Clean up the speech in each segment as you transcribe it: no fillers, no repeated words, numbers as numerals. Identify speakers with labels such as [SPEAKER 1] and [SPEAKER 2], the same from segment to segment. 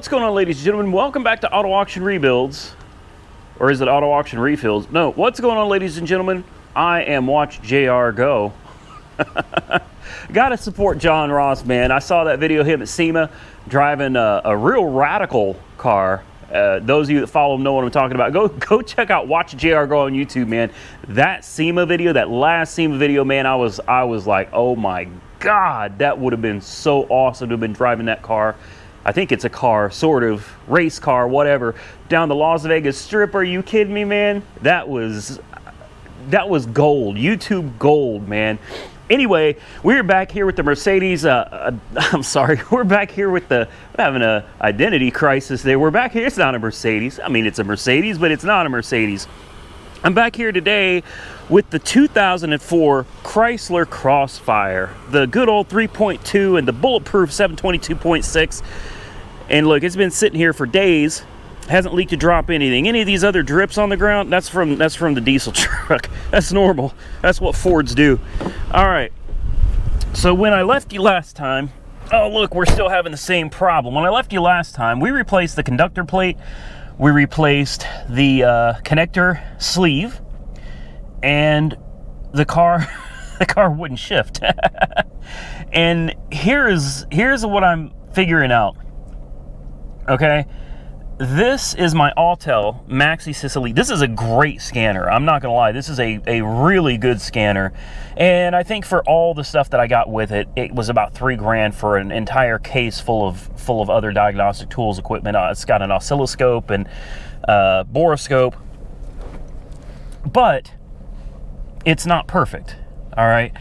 [SPEAKER 1] What's going on, ladies and gentlemen? Welcome back to Auto Auction Rebuilds. Or is it Auto Auction Refills? No, what's going on, ladies and gentlemen? I am Watch JR Go. Gotta support John Ross, man. I saw that video of him at SEMA driving a real radical car. Those of you that follow him know what I'm talking about. Go check out Watch JR Go on YouTube, man. That SEMA video, that last SEMA video, man, I was like, oh my God, that would have been so awesome to have been driving that car. I think it's a car, sort of, race car, whatever, down the Las Vegas Strip. Are you kidding me, man? That was gold, YouTube gold, man. Anyway, we're back here with the Mercedes, I'm sorry, we're back here with we're having an identity crisis there. We're back here, it's not a Mercedes. I mean, it's a Mercedes, but it's not a Mercedes. I'm back here today with the 2004 Chrysler Crossfire, the good old 3.2 and the bulletproof 722.6. And look, it's been sitting here for days, hasn't leaked a drop anything. Any of these other drips on the ground, that's from the diesel truck. That's normal. That's what Fords do. All right. So when I left you last time, oh look, we're still having the same problem. When I left you last time, we replaced the conductor plate, we replaced the connector sleeve, and the car wouldn't shift. And here's what I'm figuring out. Okay, this is my Autel Maxi Sicily. This is a great scanner. I'm not gonna lie, this is a really good scanner. And I think for all the stuff that I got with it, it was about $3 grand for an entire case full of other diagnostic tools, equipment. It's got an oscilloscope and boroscope, but it's not perfect. All right.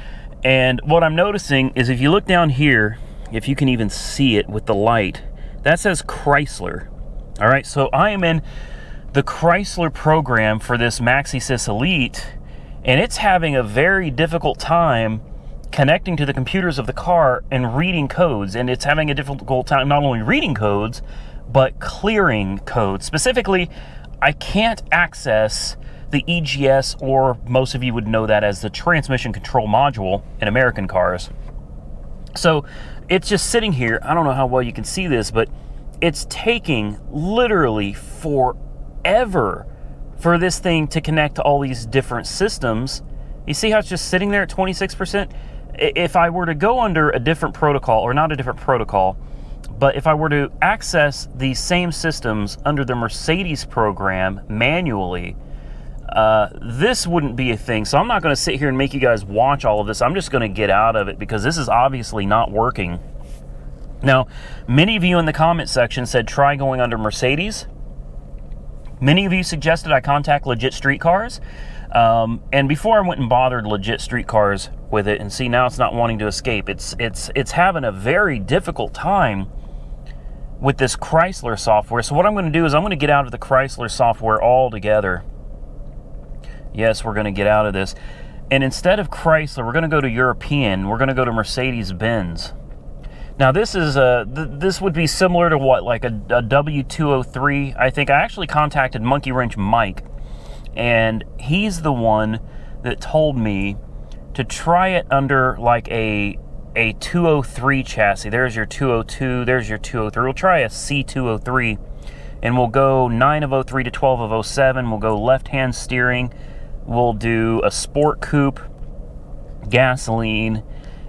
[SPEAKER 1] And what I'm noticing is, if you look down here, if you can even see it with the light, that says Chrysler. All right, so I am in the Chrysler program for this Maxi Sys Elite, and it's having a very difficult time connecting to the computers of the car and reading codes. And it's having a difficult time not only reading codes, but clearing codes. Specifically, I can't access the EGS, or most of you would know that as the transmission control module in American cars. So it's just sitting here. I don't know how well you can see this, but it's taking literally forever for this thing to connect to all these different systems. You see how it's just sitting there at 26%? If I were to go under a different protocol, or not a different protocol, but if I were to access these same systems under the Mercedes program manually, this wouldn't be a thing. So I'm not going to sit here and make you guys watch all of this. I'm just going to get out of it, because this is obviously not working. Now, many of you in the comment section said try going under Mercedes. Many of you suggested I contact Legit Street Cars. And before I went and bothered Legit Street Cars with it, and see, now it's not wanting to escape. It's having a very difficult time with this Chrysler software. So what I'm going to do is I'm going to get out of the Chrysler software altogether. Yes, we're going to get out of this. And instead of Chrysler, we're going to go to European. We're going to go to Mercedes-Benz. Now, this is this would be similar to what, like a W203. I think I actually contacted Monkey Wrench Mike, and he's the one that told me to try it under like a 203 chassis. There's your 202, there's your 203. We'll try a C203, and we'll go 9 of 03 to 12 of 07. We'll go left-hand steering. We'll do a sport coupe, gasoline,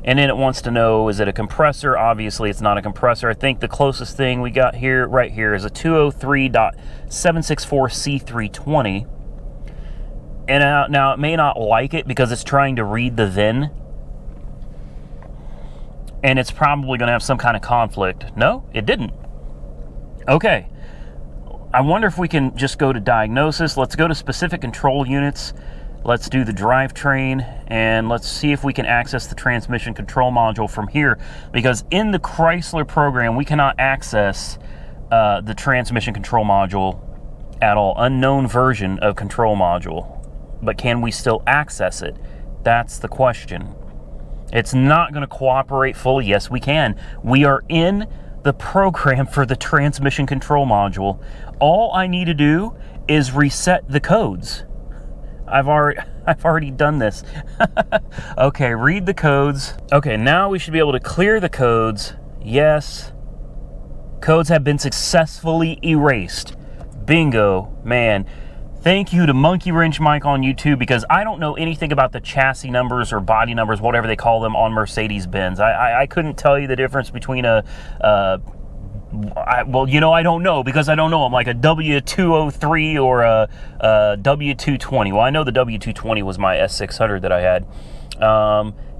[SPEAKER 1] and then it wants to know, is it a compressor? Obviously, it's not a compressor. I think the closest thing we got here, right here, is a 203.764C320. And now it may not like it because it's trying to read the VIN, and it's probably going to have some kind of conflict. No, it didn't. Okay. I wonder if we can just go to diagnosis. Let's go to specific control units. Let's do the drivetrain, and let's see if we can access the transmission control module from here, because in the Chrysler program, we cannot access the transmission control module at all. Unknown version of control module. But can we still access it? That's the question. It's not going to cooperate fully. Yes, we can. We are in the program for the transmission control module. All I need to do is reset the codes. I've already done this. Okay, read the codes. Okay, now we should be able to clear the codes. Yes. Codes have been successfully erased. Bingo, man. Thank you to Monkey Wrench Mike on YouTube, because I don't know anything about the chassis numbers or body numbers, whatever they call them, on Mercedes-Benz. I couldn't tell you the difference between well, you know, I don't know, because I don't know. I'm like a W203 or a W220. Well, I know the W220 was my S600 that I had.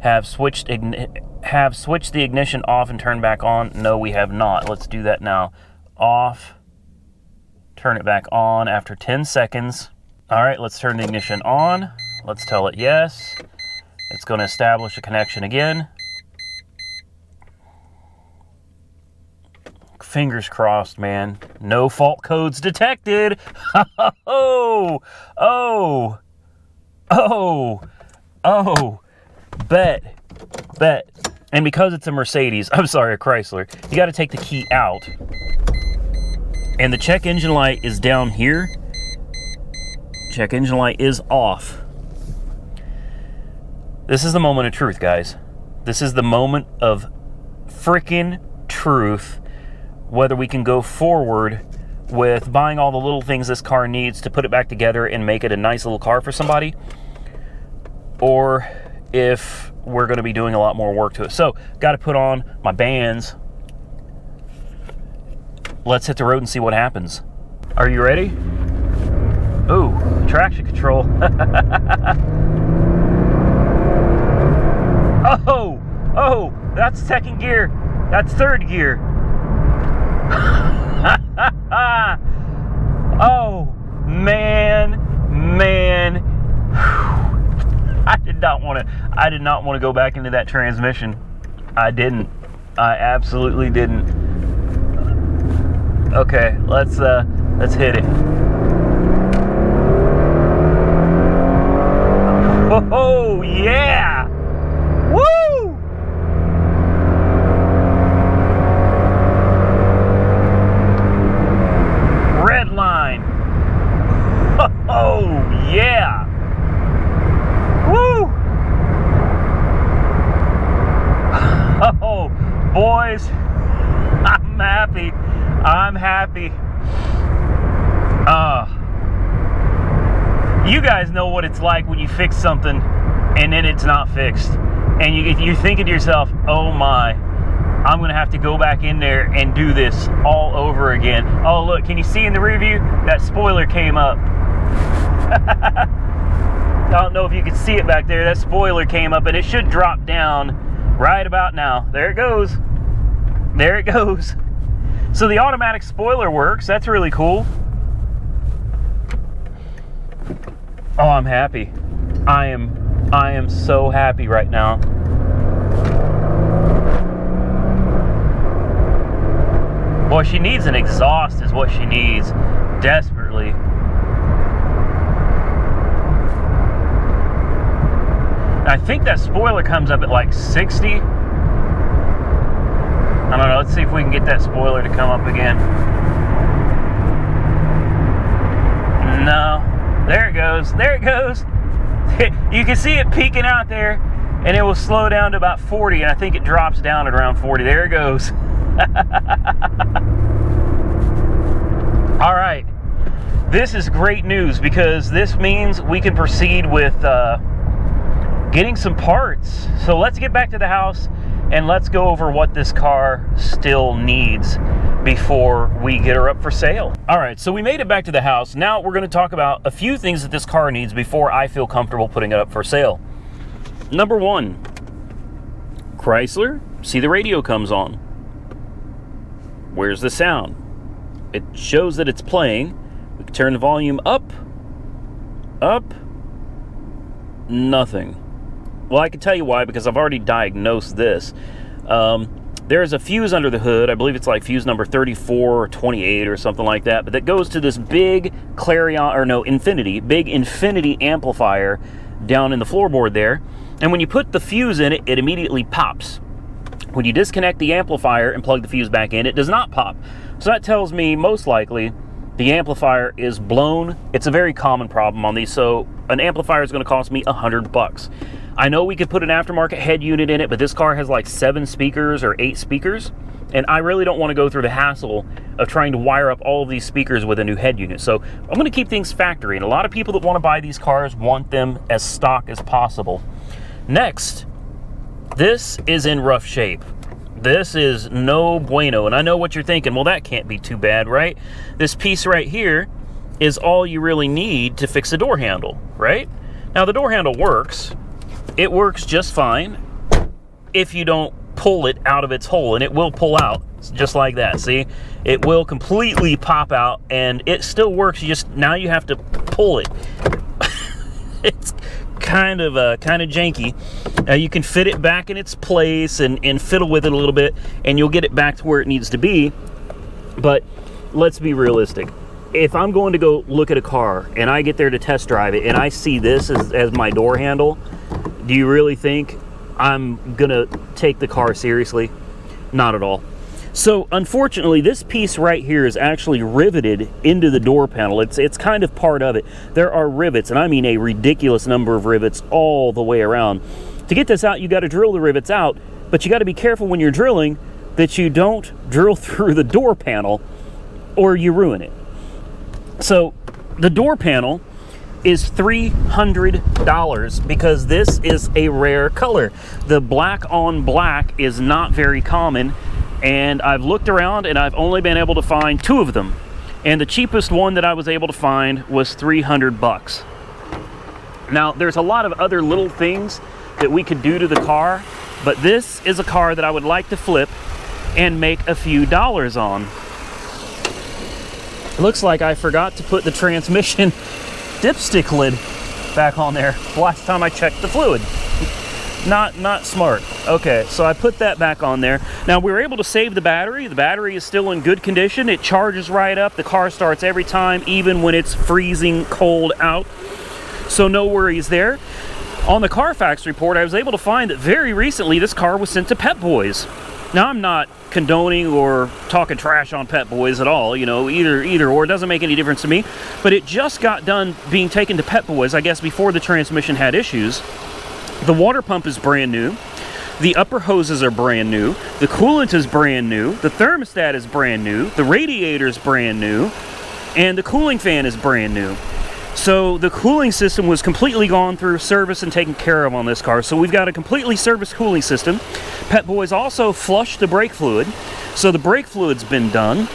[SPEAKER 1] Have switched the ignition off and turned back on? No, we have not. Let's do that now. Off. Turn it back on after 10 seconds. All right, let's turn the ignition on. Let's tell it yes. It's going to establish a connection again. Fingers crossed, man. No fault codes detected. Oh, oh, oh, oh. Bet. And because it's a Mercedes, I'm sorry, a Chrysler, you got to take the key out. And the check engine light is down here. Check engine light is off. This is the moment of truth, guys. This is the moment of freaking truth. Whether we can go forward with buying all the little things this car needs to put it back together and make it a nice little car for somebody, or if we're going to be doing a lot more work to it. So, got to put on my bands. Let's hit the road and see what happens. Are you ready? Ooh, traction control. Oh, that's second gear. That's third gear. Oh, man. I did not want to go back into that transmission. I absolutely didn't. Okay, let's hit it. Oh, yeah. Woo! Red line. Oh, yeah. Woo! Oh, boys, I'm happy. You guys know what it's like when you fix something and then it's not fixed. And you're thinking to yourself, oh my, I'm going to have to go back in there and do this all over again. Oh, look, can you see in the rear view? That spoiler came up. I don't know if you can see it back there. That spoiler came up, and it should drop down right about now. There it goes. There it goes. So the automatic spoiler works. That's really cool. Oh, I'm happy. I am so happy right now. Boy, she needs an exhaust is what she needs, desperately. I think that spoiler comes up at like 60. I don't know, let's see if we can get that spoiler to come up again. No, there it goes, You can see it peeking out there, and it will slow down to about 40, and I think it drops down at around 40. There it goes. All right, this is great news, because this means we can proceed with getting some parts. So let's get back to the house and let's go over what this car still needs before we get her up for sale. All right, so we made it back to the house. Now we're going to talk about a few things that this car needs before I feel comfortable putting it up for sale. Number one, Chrysler, see the radio comes on. Where's the sound? It shows that it's playing. We can turn the volume up, nothing. Well, I can tell you why, because I've already diagnosed this. There's a fuse under the hood. I believe it's like fuse number 34 or 28 or something like that, but that goes to this big big Infinity amplifier down in the floorboard there. And when you put the fuse in it, it immediately pops. When you disconnect the amplifier and plug the fuse back in, it does not pop. So that tells me most likely the amplifier is blown. It's a very common problem on these, so an amplifier is going to cost me $100. I know we could put an aftermarket head unit in it, but this car has like 7 speakers or 8 speakers, And I really don't want to go through the hassle of trying to wire up all of these speakers with a new head unit. So I'm going to keep things factory. And a lot of people that want to buy these cars want them as stock as possible. Next, this is in rough shape. This is no bueno. And I know what you're thinking. Well, that can't be too bad, right? This piece right here is all you really need to fix a door handle, right? Now, the door handle works. It works just fine if you don't pull it out of its hole, and it will pull out just like that. See, it will completely pop out, and it still works. Now you have to pull it. It's kind of janky. You can fit it back in its place and fiddle with it a little bit, and you'll get it back to where it needs to be. But let's be realistic. If I'm going to go look at a car and I get there to test drive it and I see this as my door handle, do you really think I'm gonna take the car seriously? Not at all. So unfortunately, this piece right here is actually riveted into the door panel. It's kind of part of it. There are rivets, and I mean a ridiculous number of rivets all the way around. To get this out, you got to drill the rivets out, but you got to be careful when you're drilling that you don't drill through the door panel or you ruin it. So the door panel is $300 because this is a rare color. The black on black is not very common, and I've looked around and I've only been able to find 2 of them. And the cheapest one that I was able to find was $300. Now, there's a lot of other little things that we could do to the car, but this is a car that I would like to flip and make a few dollars on. It looks like I forgot to put the transmission dipstick lid back on there last time I checked the fluid. Not smart. Okay, so I put that back on there. Now, we were able to save the battery. The battery is still in good condition. It charges right up. The car starts every time, even when it's freezing cold out. So no worries there. On the Carfax report, I was able to find that very recently this car was sent to Pep Boys. Now, I'm not condoning or talking trash on Pep Boys at all, you know, either or. It doesn't make any difference to me. But it just got done being taken to Pep Boys, I guess, before the transmission had issues. The water pump is brand new. The upper hoses are brand new. The coolant is brand new. The thermostat is brand new. The radiator is brand new. And the cooling fan is brand new. So the cooling system was completely gone through service and taken care of on this car. So we've got a completely serviced cooling system. Pep Boys also flushed the brake fluid. So the brake fluid's been done.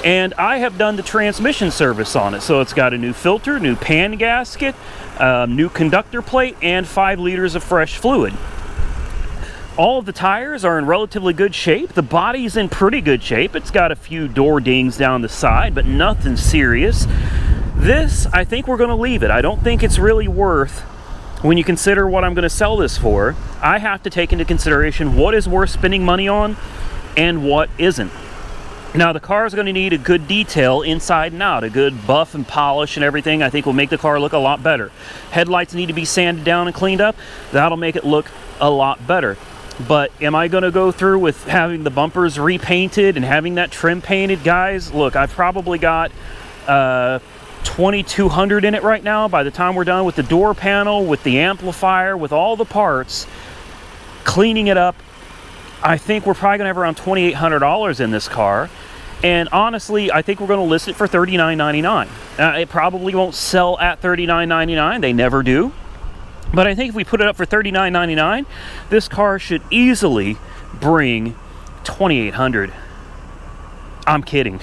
[SPEAKER 1] And I have done the transmission service on it. So it's got a new filter, new pan gasket, new conductor plate, and 5 liters of fresh fluid. All of the tires are in relatively good shape. The body's in pretty good shape. It's got a few door dings down the side, but nothing serious. This, I think we're going to leave it. I don't think it's really worth, when you consider what I'm going to sell this for, I have to take into consideration what is worth spending money on and what isn't. Now, the car is going to need a good detail inside and out. A good buff and polish and everything, I think, will make the car look a lot better. Headlights need to be sanded down and cleaned up. That'll make it look a lot better. But am I going to go through with having the bumpers repainted and having that trim painted? Guys, look, I've probably got $2,200 in it right now. By the time we're done with the door panel, with the amplifier, with all the parts, cleaning it up, I think we're probably going to have around $2,800 in this car. And honestly, I think we're going to list it for $39.99. It probably won't sell at $39.99. They never do. But I think if we put it up for $39.99, this car should easily bring $2,800. I'm kidding.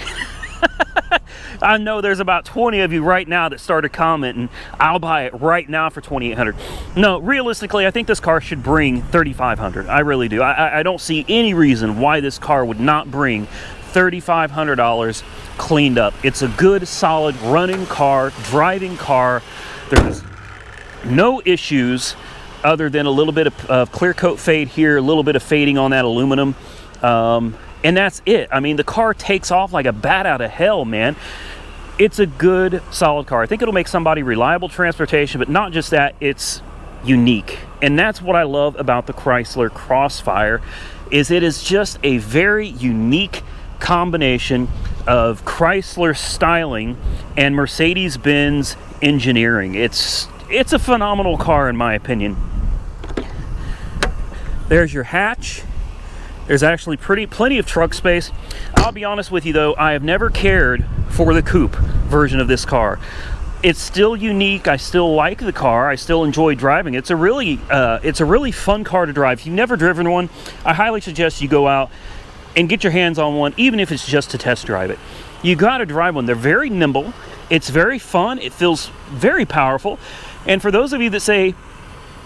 [SPEAKER 1] I know there's about 20 of you right now that started commenting, I'll buy it right now for $2,800. No, realistically, I think this car should bring $3,500. I really do. I don't see any reason why this car would not bring $3,500 cleaned up. It's a good, solid, running car, driving car. There's no issues other than a little bit of clear coat fade here, a little bit of fading on that aluminum. And that's it. I mean, the car takes off like a bat out of hell, man. It's a good, solid car. I think it'll make somebody reliable transportation, but not just that, it's unique. And that's what I love about the Chrysler Crossfire, is it is just a very unique combination of Chrysler styling and Mercedes-Benz engineering. It's a phenomenal car in my opinion. There's your hatch. There's actually plenty of truck space. I'll be honest with you though, I have never cared for the coupe version of this car. It's still unique. I still like the car. I still enjoy driving. It's a really fun car to drive. If you've never driven one, I highly suggest you go out and get your hands on one, even if it's just to test drive it. You got to drive one. They're very nimble. It's very fun. It feels very powerful. And for those of you that say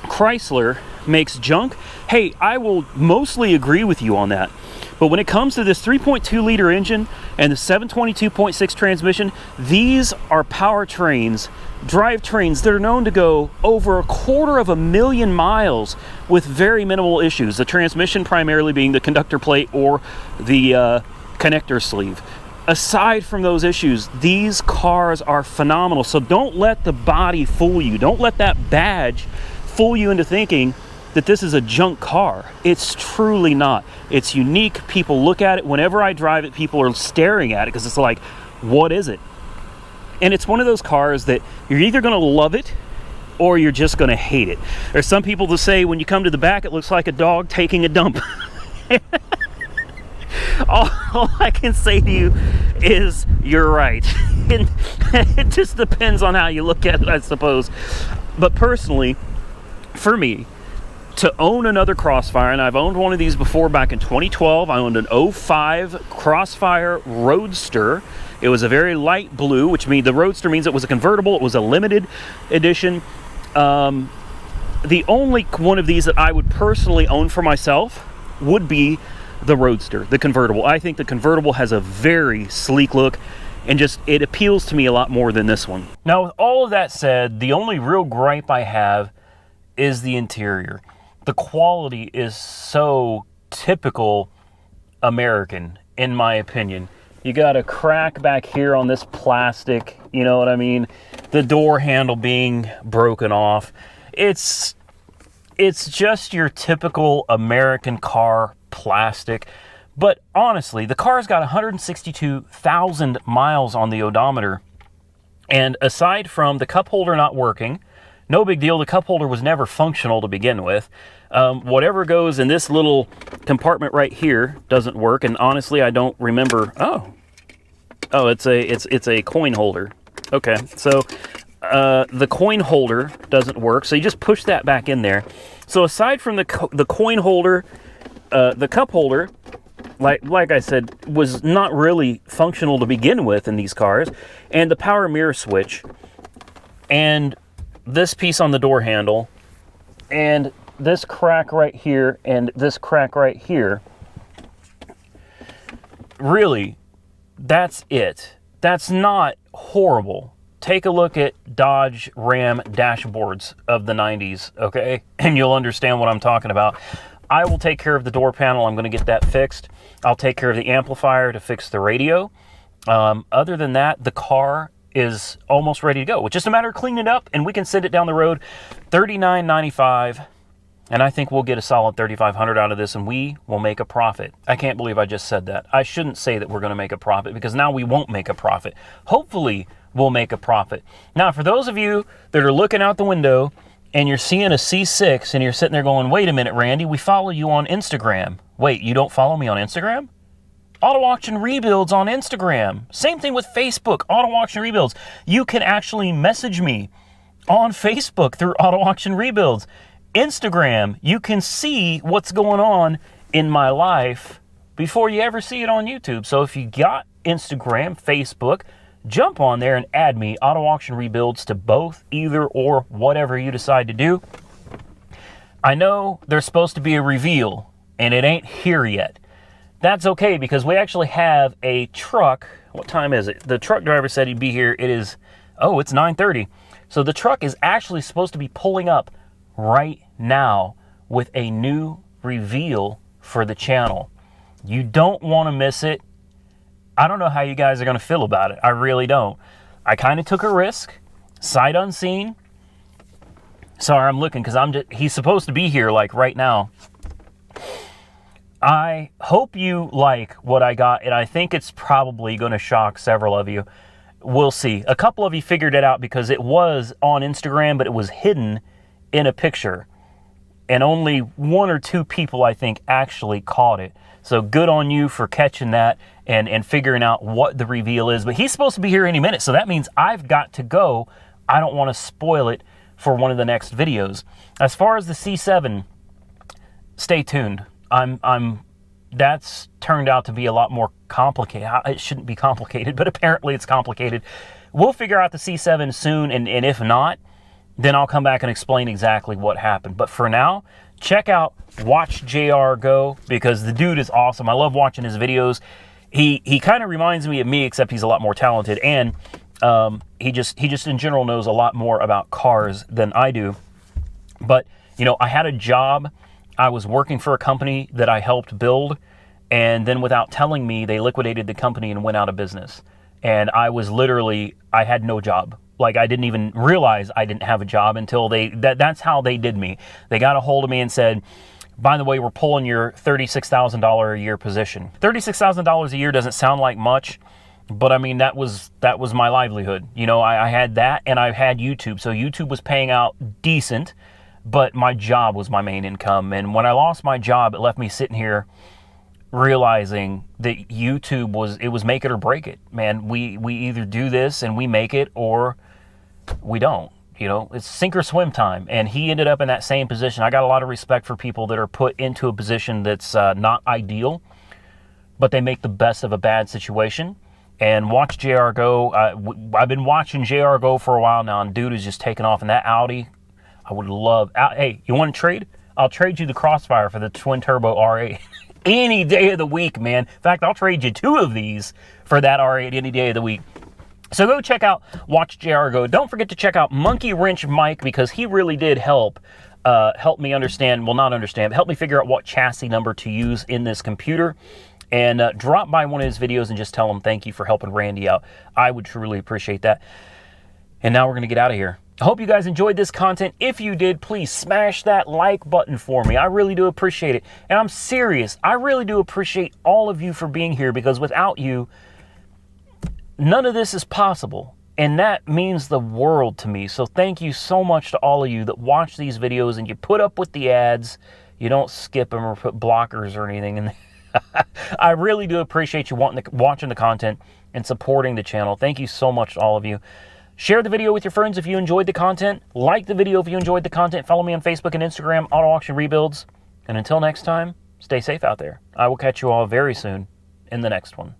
[SPEAKER 1] Chrysler makes junk, hey, I will mostly agree with you on that. But when it comes to this 3.2 liter engine and the 722.6 transmission, these are powertrains, drivetrains that are known to go over 250,000 miles with very minimal issues. The transmission primarily being the conductor plate or the connector sleeve. Aside from those issues, these cars are phenomenal. So don't let the body fool you. Don't let that badge fool you into thinking that this is a junk car. It's truly not. It's unique. People look at it. Whenever I drive it, people are staring at it because it's like, what is it? And it's one of those cars that you're either going to love it or you're just going to hate it. There's some people that say when you come to the back, it looks like a dog taking a dump. All I can say to you is you're right. It just depends on how you look at it, I suppose. But personally, for me, to own another Crossfire, and I've owned one of these before back in 2012. I owned an 05 Crossfire Roadster. It was a very light blue, which means the Roadster means it was a convertible. It was a limited edition. The only one of these that I would personally own for myself would be the Roadster, the convertible. I think the convertible has a very sleek look and just it appeals to me a lot more than this one. Now, with all of that said, the only real gripe I have is the interior. The quality is so typical American, in my opinion. You got a crack back here on this plastic, you know what I mean? The door handle being broken off. It's just your typical American car plastic. But honestly, the car's got 162,000 miles on the odometer. And aside from the cup holder not working, no big deal. The cup holder was never functional to begin with. Whatever goes in this little compartment right here doesn't work. And honestly, I don't remember. Oh, it's a coin holder. Okay, so the coin holder doesn't work. So you just push that back in there. So aside from the coin holder, the cup holder, like I said, was not really functional to begin with in these cars. And the power mirror switch, and this piece on the door handle, and this crack right here, and this crack right here. Really, that's it. That's not horrible. Take a look at Dodge Ram dashboards of the 90s, okay? And you'll understand what I'm talking about. I will take care of the door panel. I'm going to get that fixed. I'll take care of the amplifier to fix the radio. Other than that, the car is almost ready to go. It's just a matter of cleaning it up, and we can send it down the road. $39.95, and I think we'll get a solid $3,500 out of this, and we will make a profit. I can't believe I just said that. I shouldn't say that we're going to make a profit, because now we won't make a profit. Hopefully, we'll make a profit. Now, for those of you that are looking out the window and you're seeing a C6 and you're sitting there going, wait a minute, Randy, we follow you on Instagram. Wait, you don't follow me on Instagram? Auto Auction Rebuilds on Instagram. Same thing with Facebook, Auto Auction Rebuilds. You can actually message me on Facebook through Auto Auction Rebuilds. Instagram, you can see what's going on in my life before you ever see it on YouTube. So if you got Instagram, Facebook, jump on there and add me, Auto Auction Rebuilds, to both, either or, whatever you decide to do. I know there's supposed to be a reveal, and it ain't here yet. That's okay, because we actually have a truck. What time is it? The truck driver said he'd be here. It is, it's 9:30. So the truck is actually supposed to be pulling up right now with a new reveal for the channel. You don't want to miss it. I don't know how you guys are going to feel about it. I really don't. I kind of took a risk, sight unseen. Sorry, I'm looking because he's supposed to be here like right now. I hope you like what I got, and I think it's probably going to shock several of you. We'll see. A couple of you figured it out because it was on Instagram, but it was hidden in a picture. And only one or two people, I think, actually caught it. So good on you for catching that and figuring out what the reveal is. But he's supposed to be here any minute, so that means I've got to go. I don't want to spoil it for one of the next videos. As far as the C7, stay tuned. That's turned out to be a lot more complicated. It shouldn't be complicated, but apparently it's complicated. We'll figure out the C7 soon, and if not, then I'll come back and explain exactly what happened. But for now, check out Watch JR Go, because the dude is awesome. I love watching his videos. He kind of reminds me of me, except he's a lot more talented, and he just in general knows a lot more about cars than I do. But, you know, I had a job. I was working for a company that I helped build, and then without telling me, they liquidated the company and went out of business. And I had no job. Like, I didn't even realize I didn't have a job until that's how they did me. They got a hold of me and said, by the way, we're pulling your $36,000 a year position. $36,000 a year doesn't sound like much, but I mean, that was my livelihood. You know, I had that, and I had YouTube. So YouTube was paying out decent, but my job was my main income. And when I lost my job, it left me sitting here realizing that YouTube was make it or break it, man. We either do this and we make it, or we don't. You know, it's sink or swim time. And he ended up in that same position. I got a lot of respect for people that are put into a position that's not ideal, but they make the best of a bad situation. And Watch JR Go. I've been watching JR Go for a while now, and dude is just taking off in that Audi. I would love. Hey, you want to trade? I'll trade you the Crossfire for the twin turbo R8 any day of the week, man. In fact, I'll trade you 2 of these for that R8 any day of the week. So go check out Watch JR Go. Don't forget to check out Monkey Wrench Mike, because he really did help me understand, well, not understand, but help me figure out what chassis number to use in this computer. And drop by one of his videos and just tell him thank you for helping Randy out. I would truly appreciate that. And now we're going to get out of here. I hope you guys enjoyed this content. If you did, please smash that like button for me. I really do appreciate it. And I'm serious. I really do appreciate all of you for being here, because without you, none of this is possible. And that means the world to me. So thank you so much to all of you that watch these videos and you put up with the ads. You don't skip them or put blockers or anything in there. I really do appreciate you watching the content and supporting the channel. Thank you so much to all of you. Share the video with your friends if you enjoyed the content. Like the video if you enjoyed the content. Follow me on Facebook and Instagram, Auto Auction Rebuilds. And until next time, stay safe out there. I will catch you all very soon in the next one.